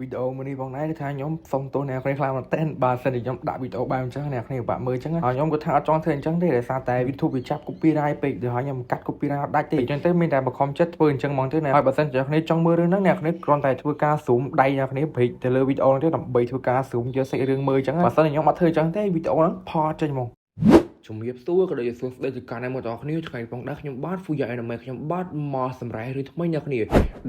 វីដេអូមួយនេះបងណែគឺថាខ្ញុំសុំទោសអ្នកគ្នាខ្លាំងមែនទែនបើសិនជាខ្ញុំដាក់វីដេអូបែបអញ្ចឹងអ្នកគ្នាបាក់មើលអញ្ចឹងហើយខ្ញុំក៏ថាអត់ចង់ធ្វើអញ្ចឹងទេដោយសារតែ YouTube វាចាប់ copyright ពេកទៅហើយខ្ញុំកាត់ copyright អត់ដាច់ទេអញ្ចឹងទៅមានតែបង្ខំចិត្តធ្វើអញ្ចឹងហ្មងទៅណាហើយបើសិនជាអ្នកគ្នាចង់មើលរឿងហ្នឹងអ្នកគ្នាគ្រាន់តែធ្វើការ zoom ដៃអ្នកគ្នា break ទៅលើវីដេអូហ្នឹងទេដើម្បីធ្វើការ zoom យកសាច់រឿងមើលអញ្ចឹងបើសិនជាខ្ញុំអត់ធ្វើអញ្ចឹងទេវីដេអូហ្នឹងផតចេញហ្មងជំរាបសួរក៏ដូចជាសួស្តីទៅកាន់អ្នកទាំងអស់គ្នាថ្ងៃនេះបងដែរខ្ញុំបាទ Fuya Anime ខ្ញុំបាទមកសម្រាប់រឿងថ្មីអ្នកគ្នា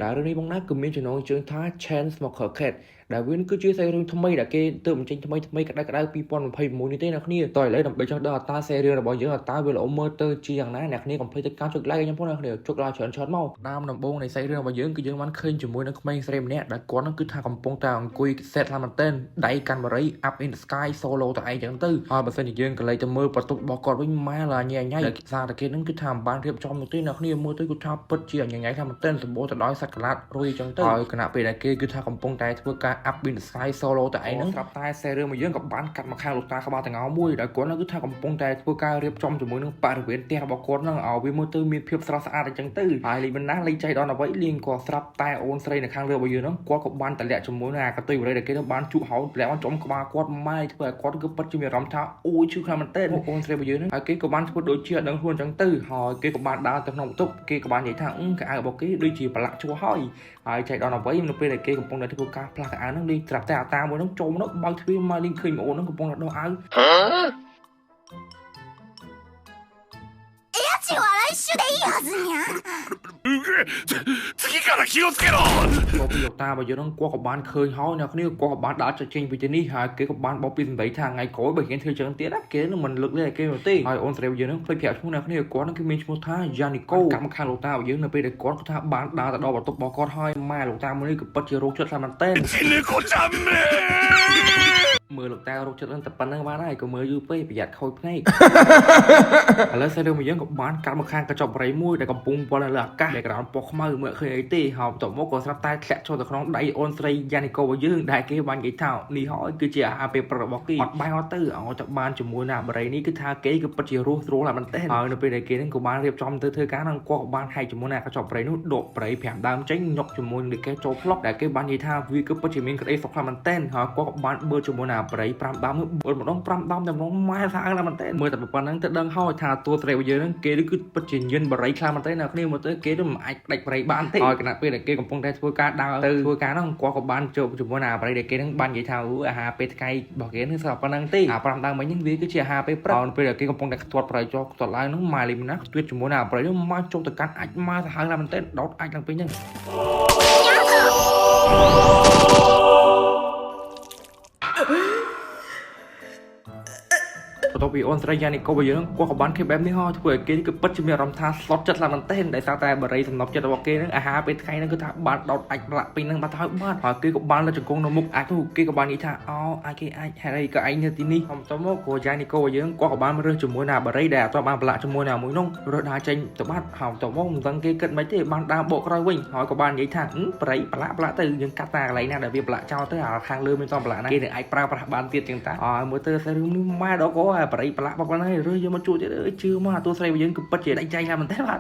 ដែលរឿងនេះបងដែរគឺមានចំណងជើងថា Chain Smoker Cat ដែលវាគឺជាសាច់រឿងថ្មីដែលគេទើបបញ្ចេញថ្មីក្តៅ2021នេះទេអ្នកគ្នាតោះឥឡូវដើម្បីចង់ដឹងអត្រាសាច់រឿងរបស់យើងអត្រាវាល្អមើលទៅជាយ៉ាងណាអ្នកគ្នាកុំភ្លេចទៅការចុច like ខ្ញុំផងអ្នកគ្នាចុច like ច្រើនមកតាមដំបូងនៃសាច់រឿងរបស់យើងគឺយើងបានឃើញជាមួយនឹងក្មេងស្រីម្នាក់ដែលគាត់នឹងគឺថាកំពុងតែអង្គុយ set ឡាមែនទែនដៃកាន់បរិយ up in the sky solo ទៅឯងចឹងទៅហើយបើសិនជាយើងក៏លេចទៅមើលបន្ទប់របស់គាត់វិញម៉ែឡាញ៉ៃញ៉ៃដែលសារតែគេនឹងគឺថាមិនបានរៀបចំនោះទេអ្នកគ្នាមើលទៅគឺថាពិតជាញ៉ៃញ៉ៃថាមែនទែនសម្បូរទៅដោយសត្វកឡាតរុយចឹងទៅហើយគណៈពេលដែលគេគឺថាកំពុងតែធ្វើការ up in the sky solo ទៅឯងហ្នឹងស្រាប់តែសេរឿងរបស់យើងក៏បានកាត់មកខាងលោកតាក្បាលតងោមួយដែលគាត់នឹងគឺថាកំពុងតែធ្វើការរៀបចំជាមួយនឹងបរិវេណផ្ទះរបស់គាត់ហ្នឹងឲ្យវាមើលទៅមានភាពស្រស់ស្អាតអញ្ចឹងទៅហើយលីមិនណាលេចចៃដល់អ្វីលៀងក៏ស្រាប់តែអូនស្រីនៅខាងលើរបស់យើងហ្នឹងគាត់ក៏បានតម្លាក់ជាមួយនឹងអាកតុយបរិយដែលគេនឹងបានជក់ហោតម្លាក់បានចំក្បាលគាត់ម៉ែធ្វើឲ្យគាត់គឺពិតជាមានអារម្មណ៍ថាអូយឈឺខ្លាំងមែនទែនអូនស្រីរបស់យើងហ្នឹងហើយគេក៏បានធ្វើដូចជាអត់ដឹងខ្លួនអញ្ចឹងទៅហើយគេក៏បានដើរទៅក្នុងបន្ទប់គេក៏បាននិយាយថាកៅអៅរបស់គេដូចជាប្រឡាក់ជួហើយចៃដល់អ្វីនៅពេលដែលគេកំពុងតែធ្វើការផ្លាស់កៅអៅហ្នឹងលេងត្រាប់តែអាតាមួយហ្នឹងចូលមកបើកទ្វារមកលេងឃើញអូនហ្នឹងកំពុងតែដោះអាវちは来週でいいはずにゃ次から気をつけろក៏ពីលោកតារបស់យើងហ្នឹងគាត់ក៏បានឃើញហើយអ្នកគ្នាគាត់ក៏បានដើរចេញពីទីនេះហើយគេក៏បានបោកពីសម្ដីថាថ្ងៃក្រោយបើគេធ្វើចឹងទៀតគេនឹងមិនលើកលែងគេនោះទេហើយអូនស្រីរបស់យើងហ្នឹងភ្លេចប្រាប់ឈ្មោះអ្នកគ្នាគាត់ហ្នឹងគឺមានឈ្មោះថាយ៉ានីកូកាប់មកខាងលោកតារបស់យើងនៅពេលដែលគាត់ថាបានដើរទៅដល់បន្ទប់របស់គាត់ហើយម៉ែលោកតាមួយនេះក៏ពិតជារោគចិត្តខ្លាំងមែនទែន猫ちゃんめមើលលោកតារោគចិត្តហ្នឹងតែប៉ុណ្្នឹងបានហើយក៏មើលយូរពេកប្រយ័ត្នខូចភ្នែកឥឡូវសាច់រឿងរបស់យើងក៏បានកាត់មកខាងកញ្ចក់បរិយមួយដែលកំពុងវល់នៅលើអាកាស background ពណ៌ខ្មៅមើលឃើញអីទេហើយបន្ទាប់មកក៏ស្រាប់តែធ្លាក់ចូលទៅក្នុងដៃអូនស្រីយ៉ានីកូរបស់យើងដែលគេបាននិយាយថានេះហើយគឺជាអាហារពេលព្រឹករបស់គេអត់បាយអត់ទៅឲ្យតែបានជាមួយណាបរិយនេះគឺថាគេគឺពិតជារស់ស្រួលណាស់មែនទែនហើយនៅពេលដែលគេនឹងក៏បានរៀបចំទៅធ្វើការហ្នឹងគាត់ក៏បានហែកជាមួយណាកញ្ចក់បរិយនោះដកបរិយ5ដើមចេញញុកជាមួយនឹងគេចូលផ្លុកដែលគេបាននិយាយថាវាគឺពិតជាមានក្តីសុខខ្លាំងមែនទែនហើយគាត់ក៏បានបឺជាមួយណាបរិយ5ដើមនោះបឺម្ដង5ដើមតែម្ដងម៉ែស្អាតណាស់មែនទែនមើលតែប៉ុណ្្នឹងទៅដឹងហើយថាតួស្រីរបស់យើងហ្នឹងគេគឺពិតជាញិនបរិយខ្លាំងមែនទែនអ្នកគ្នាមើលទៅគេនឹងមិនអាចដាច់បរិយបានទេហើយគណៈពេលដែលគេកំពុងតែធ្វើការដើរទៅធ្វើការហ្នឹងគាត់ក៏បានជួបជាមួយណាបរិយដែលគេនឹងបាននិយាយថាអាហារពេលថ្ងៃរបស់គេហ្នឹងស្រាប់ប៉ុណ្្នឹងទេអា5ដើមមិញហ្នឹងវាគឺជាអាហារពេលព្រឹកហើយពេលដែលគេកំពុងតែខ្ទាត់បរិយចុះខ្ទាត់ឡើងហ្នឹងម៉ែលីមណាខ្ទាត់ជាមួយណាបរិយហ្នឹងមកចុះទៅកាន់អាចមកសាហាវណាស់មែនទែនដោតអាចឡើងពេញហ្នឹងបន្ទាប់ពីអូនស្រីយ៉ានីកូរបស់យើងគាត់ក៏បានគេបែបនេះហោះធ្វើឲ្យគេគឺពិតជាមានអារម្មណ៍ថាស្លុតចិត្តខ្លាំងមែនទែនដោយសារតែបរិយសំណប់ចិត្តរបស់គេនឹងអាហារពេលថ្ងៃហ្នឹងគឺថាបានដោតអាចប្រឡាក់ពេញហ្នឹងបាត់ហើយបាទហើយគេក៏បានលើជង្គង់នៅមុខអាចនោះគេក៏បាននិយាយថាអូអាចគេអាចហេតុអីក៏ឯងនៅទីនេះបន្ទាប់មកក៏យ៉ានីកូរបស់យើងគាត់ក៏បានរើសជាមួយណាបរិយដែលអត់បានប្រឡាក់ជាមួយណាមួយនោះរើសដើរចេញទៅបាត់ហើយបន្ទាប់មកមិនដឹងគេគិតមិនទេបានដើរបកក្រោយវិញហើយក៏បាននិយាយថាបរិយប្រឡាក់ទៅយើងកាត់តាកន្លែងណាដែលវាប្រឡាក់ចោលទៅអាខាងលើមិនតប្រឡាក់ណាគេនឹងអាចប្រើប្រាស់បានទៀតចឹងតាហើយមើលទៅស្រីរឿងនេះម៉ែដល់ក៏បរិយប្រឡាក់ប៉ុណ្ណឹងរើសយកមកជួទៀតជឿមកតួស្រីរបស់យើងគឺពិតជាដាច់ចៃណាស់មែនទេបាទ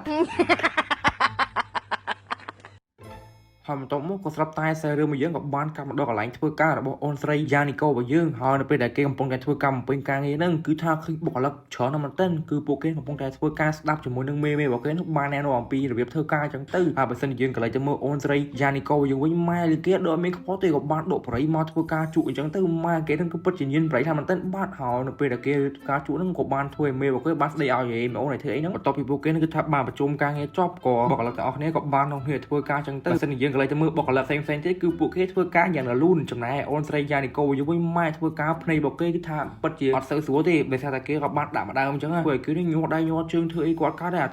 ហើយបន្ទាប់មកក៏ស្រាប់តែសាច់រឿងរបស់យើងក៏បានកាប់មកដល់កន្លែងធ្វើការរបស់អូនស្រីយ៉ានីកូរបស់យើងហើយនៅពេលដែលគេកំពុងតែធ្វើការបំពេញការងារហ្នឹងគឺថាឃើញបុគ្គលិកច្រើនណាស់មែនទែនគឺពួកគេកំពុងតែធ្វើការស្ដាប់ជាមួយនឹងមេរបស់គេនោះបានណែនាំអំពីរបៀបធ្វើការអញ្ចឹងទៅហើយបើសិនជាយើងកន្លែងទៅមើលអូនស្រីយ៉ានីកូយើងវិញម៉ែលីគេដកមានខ្ពស់ទេក៏បានដកបរិយមកធ្វើការជក់អញ្ចឹងទៅម៉ែគេនឹងគឺពិតជាញៀនបរិយថាមែនទែនបាទហើយនៅពេលដែលគេការជក់ហ្នឹងក៏បានធ្វើឲ្យមេរបស់គេបានស្ដីឲ្យមេអូនឲ្យធ្វើអីហ្នឹងបន្ទាប់ពីពួកគេនឹងគឺថាបានប្រជុំការងារចប់ក៏បុគ្គលិកទាំងអស់គ្នាក៏បាននាំគ្នាធ្វើការអញ្ចឹងទៅបើសិនជាយើងកន្លែងទៅមើលបុគ្គលិកផ្សេងទៀតគឺពួកគេធ្វើការយ៉ាងរលូនចំណែកអូនស្រីយ៉ានីកូយើងវិញម៉ែធ្វើការភ្នែករបស់គេគឺថាពិតជាអត់សូវស្រួលទេដោយសារតែគេក៏បានដាក់ម្ដងអញ្ចឹងហើយគេនេះញាត់ដៃញាត់ជើងធ្វើអីគាត់កើតដែរ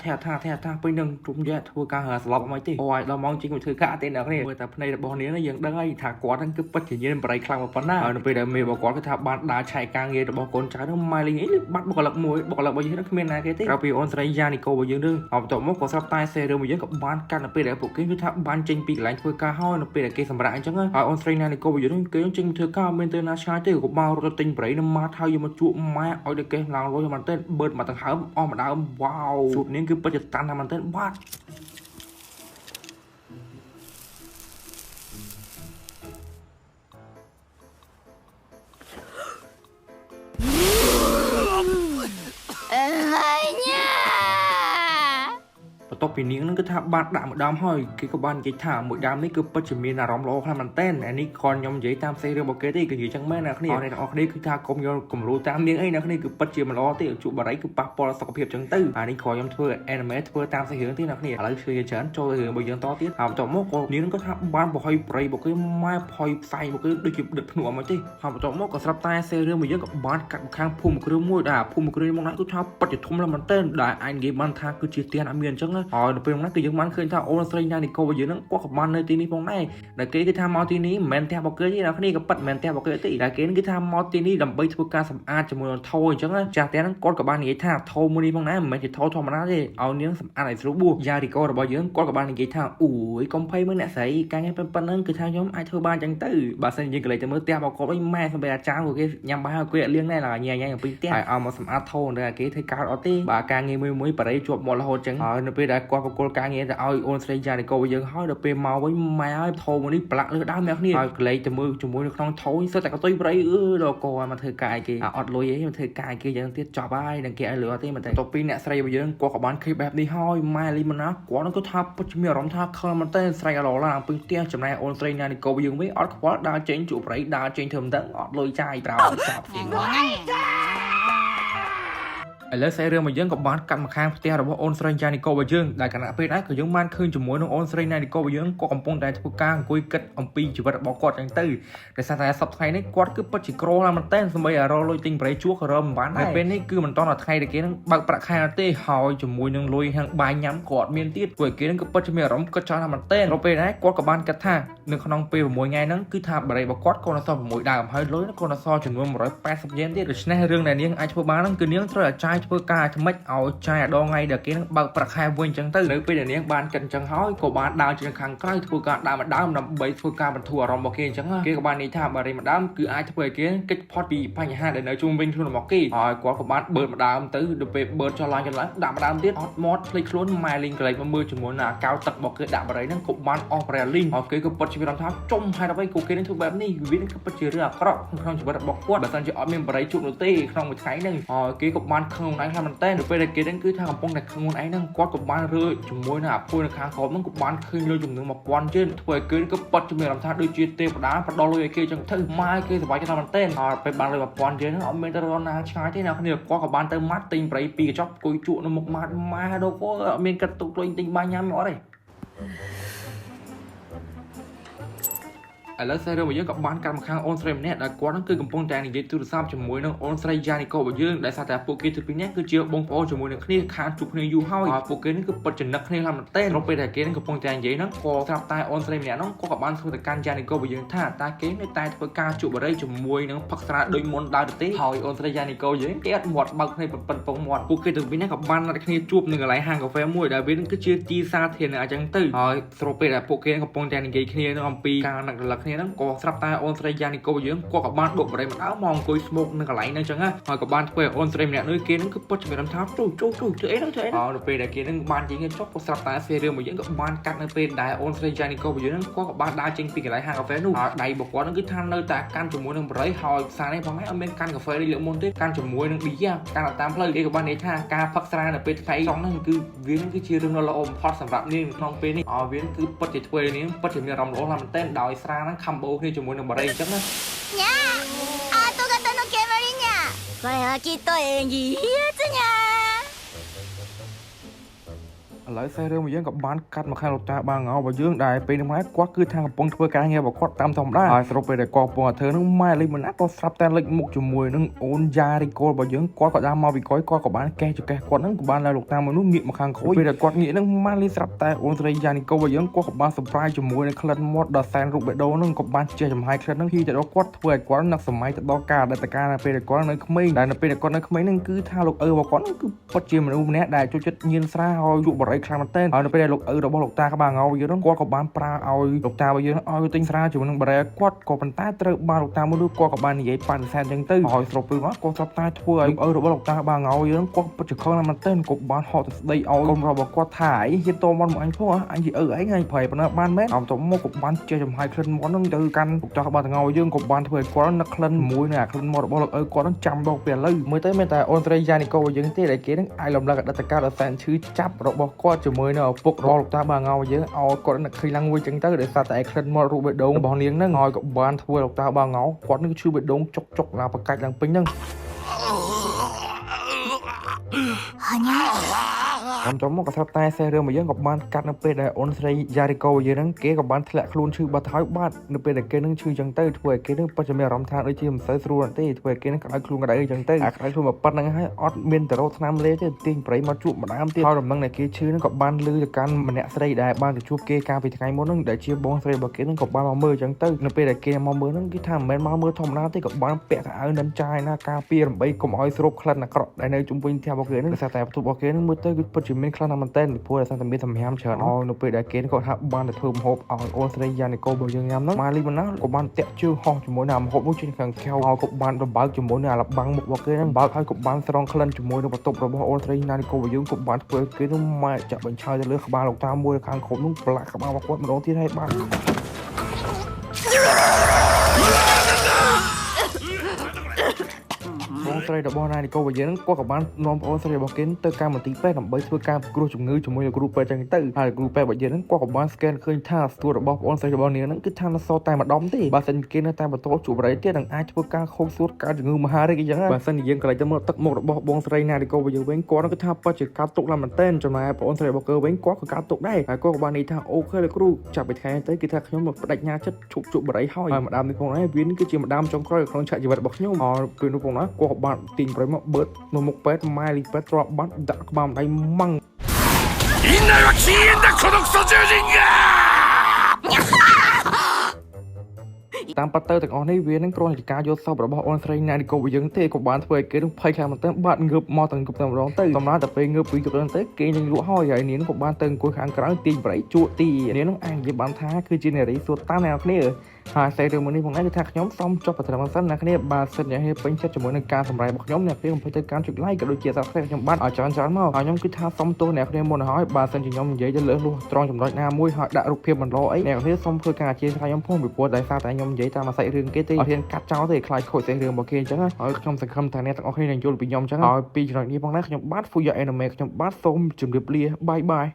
ថាពេញនឹងជុំយ៉ាធ្វើការស្លាប់អីទេអូយដល់ម៉ោងជិះមកធ្វើការទេអ្នកនេះមើលតែភ្នែករបស់នាងយើងដឹងហើយថាគាត់ហ្នឹងគឺពិតជាញៀនបរិយខ្លាំងប៉ុណ្ណាហើយនៅពេលដែលមេរបស់គាត់គឺថាបានដើរឆែកការងាររបស់កូនចៅហ្នឹងម៉ែលេងអីបាត់បុគ្គលិកមួយបុគ្គលិករបស់យើងហ្នឹងគ្មានណាគេទេក្រៅពីអូនស្រីយ៉ានីកូរបស់យើងនឹងហើយបន្ទាប់មកក៏ស្រាប់តែសេរឿងរបស់យើងក៏បានកាត់នៅពេលដែលពួកគេគឺថាបានចេញពីកន្លែងធ្វើការហើយនៅពេលដែលគេសម្រាប់អញ្ចឹងហើយអូនស្រីណានីកូរបស់យើងគេចេញធ្វើការមានទៅណាឆ្ងាយទេក៏បានរត់ទៅទិញប្រៃនឹងមកហើយយកមកជក់ម៉ែឲ្យតែគេឡើងលុយមែនទែនបឺតមកដង្ហើមអស់ម្ដងវ៉ាវជូតនេះគឺពិតជាតាន់ណាស់មែនទែនបាទ តបពីនាងនឹងគឺថាបានដាក់មួយដើមហើយគេក៏បាននិយាយថាមួយដើមនេះគឺពិតជាមានអារម្មណ៍ល្អខ្លាំងមែនទែនអានេះខ្ញុំនិយាយតាមសេរីរបស់គេទេគឺនិយាយចឹងមែនអ្នកគ្នាអ្នកនរគ្នាគឺថាកុំយកគំរូតាមនាងអីអ្នកគ្នាគឺពិតជាមិនល្អទេជួបបារីគឺប៉ះពាល់សុខភាពចឹងទៅអានេះខ្ញុំធ្វើ anime ធ្វើតាមសេរីរឿងទេអ្នកគ្នាឥឡូវជួយច្រើនចូលទៅរឿងរបស់យើងតទៀតហើយបន្តមកក៏នាងក៏ថាបានប្រហុយប្រៃរបស់គេម៉ែប្រហុយផ្សែងរបស់គេដូចជាដិតភ្នក់មកទេហើយបន្តមកក៏ស្រាប់តែសេរីរឿងរបស់យើងក៏បានកាត់ខាងភូមិគ្រឿងមួយដែរភូមិគ្រឿងមកណាគឺថាពិតជាធំមែនទែនដែលឯងនិយាយបានថាគឺជាទៀនអត់មានអញ្ចឹងហើយនៅពេលហ្នឹងគឺយើងបានឃើញថាអូនស្រីណានីកូរបស់យើងហ្នឹងគាត់ក៏បាននៅទីនេះផងដែរដែលគេគឺថាមកទីនេះមិនមែនផ្ទះរបស់គេទេអ្នកគ្នាក៏ប៉ិតមិនមែនផ្ទះរបស់គេទេដែលគេគឺថាមកទីនេះដើម្បីធ្វើការសម្អាតជាមួយនឹងថោអញ្ចឹងចាស់ផ្ទះហ្នឹងគាត់ក៏បាននិយាយថាថោមួយនេះផងដែរមិនមែនជាថោធម្មតាទេឲ្យនាងសម្អាតឲ្យស្រួលបួសយ៉ារីកូរបស់យើងគាត់ក៏បាននិយាយថាអូយកុំភ័យមើលអ្នកស្រីការងារប៉ុណ្ណឹងគឺថាខ្ញុំអាចធ្វើបានអញ្ចឹងទៅបើសិនយើងក៏លេចទៅមើលផ្ទះរបស់គាត់វិញម៉ែសម្រាប់អាចារ្យcủaគេញ៉ាំបាយឲ្យគេលៀងដែរឡើយញ៉ៃអំពីផ្ទះហើយឲ្យមកសម្អាតថោនៅគេធ្វើការអត់ទេបើការងារមួយបរិយជាប់មាត់រហូតអញ្ចឹងហើយនៅពេលដែលគាត់បកគលការងារទៅឲ្យអូនស្រីយ៉ារីកូរបស់យើងហើយដល់ពេលមកវិញម៉ែឲ្យថោមួយនេះប្រឡាក់លើដើមអ្នកគ្នាហើយកលេចទៅមើលជាមួយនៅក្នុងថោសិតតែកតុយប្រៃដល់កមកធ្វើការឲ្យគេអត់លុយអីមកធ្វើការឲ្យគេយ៉ាងទៀតចប់ហើយនឹងគេឲ្យលឿទេមិនតែទៅពីអ្នកស្រីរបស់យើងគាត់ក៏បានឃើញបែបនេះហើយម៉ែលីម៉ាណាគាត់នឹងក៏ថាពិតជាមានអារម្មណ៍ថាខលមែនតើស្រីអឡឡាអំពីផ្ទះចំណែកអូនស្រីណានីកូរបស់យើងវិញអត់ខ្វល់ដើរចេញជួបប្រៃដើរចេញធ្វើមិនដឹងអត់លុយចាយប្រោចប់ជាងឥឡូវសេរីរឿងរបស់យើងក៏បានកាត់មកខាងផ្ទះរបស់អូនស្រីយ៉ានីកូរបស់យើងដែលគណៈពេលដែរក៏យើងបានឃើញជាមួយនឹងអូនស្រីណានីកូរបស់យើងក៏កំពុងតែធ្វើការអង្គុយគិតអំពីជីវិតរបស់គាត់ចឹងទៅដោយសារតែសប្តាហ៍នេះគាត់គឺពិតជាក្រណាស់មែនតើសម្បីតែរលុយទិញប្រេជួក៏រមមិនបានដែរពេលនេះគឺមិនតន់តែថ្ងៃដែលគេនឹងបើកប្រាក់ខែទេហើយជាមួយនឹងលុយហាងបាយញ៉ាំគាត់មានទៀតព្រោះគេនឹងក៏ពិតជាមានអារម្មណ៍គិតច្រើនណាស់មែនតើរកពេលដែរគាត់ក៏បានគិតថានៅក្នុងពេល6ថ្ងៃហ្នឹងគឺថាបរិយារបស់គាត់ក៏នៅសល់6ដើមហើយលុយក៏នៅសល់ចំនួន180យ៉េនទៀតដូច្នេះរឿងដែលនាងអាចធ្វើបានហ្នឹងគឺនាងត្រូវតែចាយធ្វើការថ្មិចឲ្យចាយដងថ្ងៃដែលគេនឹងបើកប្រាក់ខែវិញអញ្ចឹងទៅនៅពេលដែលនាងបានគិតអញ្ចឹងហើយក៏បានដើរជាខាងក្រៅធ្វើការដើរម្ដងដើម្បីធ្វើការបន្ធូរអារម្មណ៍របស់គេអញ្ចឹងគេក៏បាននិយាយថាបរិយាម្ដងគឺអាចធ្វើឲ្យគេគេចផុតពីបញ្ហាដែលនៅជុំវិញខ្លួនរបស់គេហើយគាត់ក៏បានបឺតម្ដងទៅដល់ពេលបឺចុះឡើងដាក់ម្ដងទៀតអត់មាត់ភ្លេចខ្លួនម៉ែលីងកន្លែងមកមើលជាមួយនឹងអាកៅទឹករបស់គេដាក់បរិយាហ្នឹងក៏បានអស់ប្រែលីងហើយគេក៏ពិតជាមានអារម្មណ៍ថាចុំហើយដល់ពេលគេនឹងធ្វើបែបនេះវាគឺពិតជារឿងអាក្រក់ក្នុងជីវិតរបស់គាត់បើមិនជាអត់មានបរិយាជួបនោះទេក្នុងមួយថ្ងៃហ្នឹងហើយគេក៏បានខឹងខ្លួនឯងខ្លាំងមែនតើដល់ពេលដែលគេហ្នឹងគឺថាកំពុងតែខឹងខ្លួនឯងហ្នឹងគាត់ក៏បានរើជាមួយនឹងអាភួយនៅខាងក្រោមហ្នឹងក៏បានឃើញលុយចំនួន1000ជើងធ្វើឲ្យគេក៏ពិតជាមានអារម្មណ៍ថាដូចជាទេវតាផ្ដល់លុយឲ្យគេចឹងទៅម៉ែគេសប្បាយចិត្តមែនតើហើយពេលបានលុយ1000ជើងហ្នឹងអត់មានទៅរកណាឆ្ងាយទេអ្នកគ្នាគាត់ក៏បានទៅម៉ាត់ទិញប្រៃ2កញ្ចប់គួយជក់នៅមុខម៉ាត់ម៉ែដល់គាត់អត់មានកាត់ទុកលុយទិញបាយញ៉ាំអត់ទេឥឡូវសេរីរបស់យើងក៏បានកាត់មកខាងអូនស្រីម្នាក់ដែលគាត់ហ្នឹងគឺកំពុងតែនិយាយទូរស័ព្ទជាមួយនឹងអូនស្រីយ៉ានីកូរបស់យើងដែលសារតែពួកគេទាំងពីរនាក់គឺជាបងប្អូនជាមួយនឹងគ្នាខានជួបគ្នាយូរហើយពួកគេហ្នឹងគឺពិតចំណឹកគ្នាខ្លាំងមែនទែនរកពេលដែលគេហ្នឹងកំពុងតែនិយាយហ្នឹងក៏ស្រាប់តែអូនស្រីម្នាក់ហ្នឹងក៏បានធ្វើទៅកាន់យ៉ានីកូរបស់យើងថាតើគេនៅតែធ្វើការជួបបរិយជាមួយនឹងផឹកស្រាដូចមុនដែរទេហើយអូនស្រីយ៉ានីកូយើងគេអត់មាត់បើកគ្នាប៉ុនពងមាត់ពួកគេទាំងពីរនាក់ក៏បានណាត់គ្នាជួបនៅកន្លែងហាងកាហ្វេមួយដែលវានឹងគឺជាទីសាធារណៈអញ្ចឹងទៅហើយស្របពេលដែលពួកគេកំពុងតែនិយាយគ្នានឹងអំពីការនឹករលឹកគ្នាហ្នឹងក៏ស្រាប់តែអូនស្រីយ៉ានីកូយើងគាត់ក៏បានដកបរិយម្ដងមកអង្គុយស្មោកនៅកន្លែងហ្នឹងចឹងហើយក៏បានធ្វើឲ្យអូនស្រីម្នាក់នោះគេនឹងគឺពិតជាមានអារម្មណ៍ថាជួយធ្វើអីហ្នឹងហើយនៅពេលដែលគេនឹងបាននិយាយចុះក៏ស្រាប់តែសេរីរបស់យើងក៏បានកាត់នៅពេលដែលអូនស្រីយ៉ានីកូយើងហ្នឹងគាត់ក៏បានដើរចេញពីកន្លែងហាងកាហ្វេនោះហើយដៃរបស់គាត់ហ្នឹងគឺថានៅតែកាន់ជាមួយនឹងបរិយហើយផ្សារនេះផងហើយអត់មានកាន់កាហ្វេដូចលើកមុនទេកាន់ជាមួយនឹងឌីយ៉ាកាន់តាមផ្លូវគេក៏បាននិយាយថាការផឹកស្រានៅពេលថ្ងៃចុងហ្នឹងគឺវានឹងគឺជារឿងដ៏ល្អបំផុតសម្រាប់នាងក្នុងពេលនេះហើយវាគឺពិតជាធ្វើឲ្យនាងពិតជាមានអារម្មណ៍ល្អណាស់មែនទែនដោយស្រាហ្នឹងខំបោគ្នាជាមួយនឹងបរិយអញ្ចឹងណាにゃーハート型の煙にゃこれはきっと縁起いいやつにゃឥឡូវសេរីរបស់យើងក៏បានកាត់មកខាងលោកតាបាងោរបស់យើងដែរពេលនេះម៉ែគាត់គឺថាកំពុងធ្វើការងាររបស់គាត់តាមធម្មតាហើយស្របពេលដែលគាត់កំពុងធ្វើនឹងម៉ែលេងមិនណាក៏ស្រាប់តែលេចមុខជាមួយនឹងអូនយ៉ារីកូរបស់យើងគាត់ក៏ដើរមកពីក្រោយគាត់ក៏បានកេះចកេះគាត់នឹងក៏បានឡើងលោកតាមួយនោះងាកមកខាងក្រោយពេលដែលគាត់ងាកនឹងម៉ែលេងស្រាប់តែអូនស្រីយ៉ារីកូរបស់យើងគាត់ក៏បានសប្រាយជាមួយនឹងក្លិនមាត់ដ៏សែនរូបបេះដូងនឹងក៏បានជះចំហាយក្លិននឹងហ៊ីទៅដល់គាត់ធ្វើឲ្យគាត់នឹកសម័យទៅដល់ការអតីតកាលនៅពេលដែលគាត់នៅក្មេងដែលនៅពេលដែលគាត់នៅក្មេងនឹងគឺថាលោកឪរបស់គាត់នឹងគឺពិតជាមនុស្សម្នាក់ដែលចូលចិត្តញៀនស្រាហើយយុបរិយខ្លាំងមែនទែនហើយនៅពេលដែលលោកឪរបស់លោកតាក្បាលងោយើងគាត់ក៏បានប្រើឲ្យលោកតារបស់យើងឲ្យទិញស្រាជាមួយនឹងបរិយាគាត់ក៏ប៉ុន្តែត្រូវបានលោកតាមួយនោះគាត់ក៏បាននិយាយបដិសេធអញ្ចឹងទៅហើយស្របពេលមកគាត់ស្រាប់តែធ្វើឲ្យឪរបស់លោកតាក្បាលងោយើងគាត់ពិតជាខឹងណាស់មែនទែនគាត់បានហត់ទៅស្ដីឲ្យកូនរបស់គាត់ថាអីហ៊ានតមកអញផងអញជាឪឯងហើយប្រែប៉ុណ្ណឹងបានមែនអំទៅមកក៏បានចេះចំហាយក្លិនមាត់នឹងទៅកាន់លោកតាក្បាលងោយើងក៏បានធ្វើឲ្យគាត់នឹកក្លិនមួយនឹងអាក្លិនមាត់របស់លោកឪគាត់នឹងចាំដល់ពេលឥឡូវមើលទៅមានតែអូនត្រីយ៉ានីកូយើងទេដែលគេនឹងអាចលំលឹកអតីតកាលដ៏សែនឈឺចាប់របស់ គាត់ជាមួយនៅឪពុករបស់លោកតាបាងោយើងឲ្យគាត់នឹកឃើញឡើងមួយចឹងទៅដោយសារតែក្លិនមករូបបេះដូងរបស់នាងហ្នឹងហើយក៏បានធ្វើលោកតាបាងោគាត់នឹងឈឺបេះដូងចុកឡើងប្រកាច់ឡើងពេញហ្នឹងខ្ញុំមកក៏ថាតែសេះរឿងរបស់យើងក៏បានកាត់នៅពេលដែលអូនស្រីយ៉ារីកូយើងហ្នឹងគេក៏បានធ្លាក់ខ្លួនឈឺបាត់ហើយបាត់នៅពេលដែលគេនឹងឈឺចឹងទៅធ្វើឲ្យគេនឹងពិតជាមានអារម្មណ៍ថាដូចជាមិនសូវស្រួលទេធ្វើឲ្យគេនឹងក្តៅខ្លួនក្តៅចឹងទៅអាក្តៅខ្លួនមកប៉ាត់ហ្នឹងហើយអត់មានទៅរកថ្នាំលេទេទាញប្រៃមកជួបម្ដងទៀតហើយដំណឹងដែលគេឈឺហ្នឹងក៏បានលឺទៅកាន់ម្នាក់ស្រីដែលបានទៅជួបគេកាលពីថ្ងៃមុនហ្នឹងដែលជាបងស្រីរបស់គេហ្នឹងក៏បានមកមើលចឹងទៅនៅពេលដែលគេមកមើលហ្នឹងគេថាមិនមែនមកមើលធម្មតាទេក៏បានពាក់កៅអៅនឹងចាយណាការពារដើម្បីកុំឲ្យស្រូបក្លិនអាក្រក់ដែលនៅជុំវិញផ្ទះរបស់គេហ្នឹងដោយសារតែបន្ទប់របស់គេហ្នឹងមើលទៅគឺពិតជាមានក្លិនមែនតើព្រោះដោយសារតែមានសម្ញាំច្រើនអោនៅពេលដែលគេគាត់ថាបានទៅធ្វើម្ហូបឲ្យអូនស្រីយ៉ានីកូរបស់យើងញ៉ាំហ្នឹងម៉ាលីម៉ាណាក៏បានតាក់ជើងហោះជាមួយនឹងម្ហូបនោះចេញខាងខែវហើយក៏បានរបើកជាមួយនឹងអាលបាំងមុខរបស់គេហ្នឹងបើកហើយក៏បានស្រង់ក្លិនជាមួយនឹងបន្ទប់របស់អូនស្រីយ៉ានីកូរបស់យើងក៏បានធ្វើគេនោះមកចាក់បញ្ឆោតទៅលើក្បាលលោកតាមួយខាងក្រោមនោះប្រឡាក់ក្បាលរបស់គាត់ម្ដងទៀតហើយបាទបងស្រីរបស់ណានីកូរបស់យើងហ្នឹងគាត់ក៏បាននាំបងស្រីរបស់គេទៅកម្មវិធីពេទ្យដើម្បីធ្វើការពិគ្រោះជំងឺជាមួយនឹងគ្រូពេទ្យចឹងទៅហើយគ្រូពេទ្យរបស់យើងហ្នឹងគាត់ក៏បានស្កេនឃើញថាស្ទួតរបស់បងស្រីរបស់នាងហ្នឹងគឺថានៅសល់តែម្ដុំទេបើសិនគេនៅតែបន្តជួបរៃទៀតនឹងអាចធ្វើការខូចសួតការជំងឺមហារីកអញ្ចឹងបើសិនជាយើងកន្លែងទៅមើលទឹកមុខរបស់បងស្រីណានីកូរបស់យើងវិញគាត់គឺថាពិតជាការទុកឡើងមែនទែនចំណែកបងស្រីរបស់គេវិញគាត់ក៏ការទុកដែរហើយគាត់ក៏បាននិយាយថាអូខេលោកគ្រូចាប់ពីថ្ងៃទៅគឺថាខ្ញុំបដិញ្ញាចិត្តជួបរៃហើយម្ដាមនេះផងដែរវាគឺជាម្ដាមចុងក្រោយក្នុងឆាកជីវិតរបស់ខ្ញុំហើយពេលនោះផងណាគាត់ក៏បានទាញប្រៃមកបឺតនៅមុខពេទ្យម៉ែលីពេទ្យទ្របបាត់ដាក់ក្បាលម្ដាយម៉ាំង院内は禁煙だこのクソ獣人がតាមប៉ាទៅទាំងអស់នេះវានឹងគ្រាន់តែការយកសពរបស់អូនស្រីណានីកូរបស់យើងទេក៏បានធ្វើឲ្យគេនឹងភ័យខ្លាំងមែនទែនបាត់ងើបមកទាំងគប់តែម្ដងទៅសម្រាប់តែពេលងើបពីគប់ទៅគេនឹងលក់ហើយនាងក៏បានទៅអង្គុយខាងក្រៅទាញប្រៃជក់ទីនាងនឹងអាចនិយាយបានថាគឺជានារីសួតតាមអ្នកគ្នាហើយសេរីមួយនេះផងដែរគឺថាខ្ញុំសូមចុះប្រត្រឹមសិនអ្នកគ្នាបាទសិនយ៉ាងហេពេញចិត្តជាមួយនឹងការសម្ដែងរបស់ខ្ញុំអ្នកគ្នាកុំភ្លេចទៅការចុច like ក៏ដូចជា subscribe ខ្ញុំបានឲ្យច្រើនមកហើយខ្ញុំគឺថាសូមទោសអ្នកគ្នាមុនទៅហើយបាទសិនជាខ្ញុំនិយាយទៅលើសលួសត្រង់ចំណុចណាមួយហើយដាក់រូបភាពបន្លអីអ្នកគ្នាសូមធ្វើការអធិស្ឋានខ្ញុំផងពីព្រោះដោយសារតែខ្ញុំនិយាយតាមអាស័យរឿងគេទេអត់ហ៊ានកាត់ចោលទេខ្លាចខូចសេះរឿងរបស់គេអញ្ចឹងហើយខ្ញុំសង្ឃឹមថាអ្នកទាំងអស់គ្នានឹងយល់ពីខ្ញុំអញ្ចឹងហើយពីចំណុចនេះផងដែរខ្ញុំបាទ Full Anime ខ្ញុំបាទសូមជម្រាបលាបាយបាយ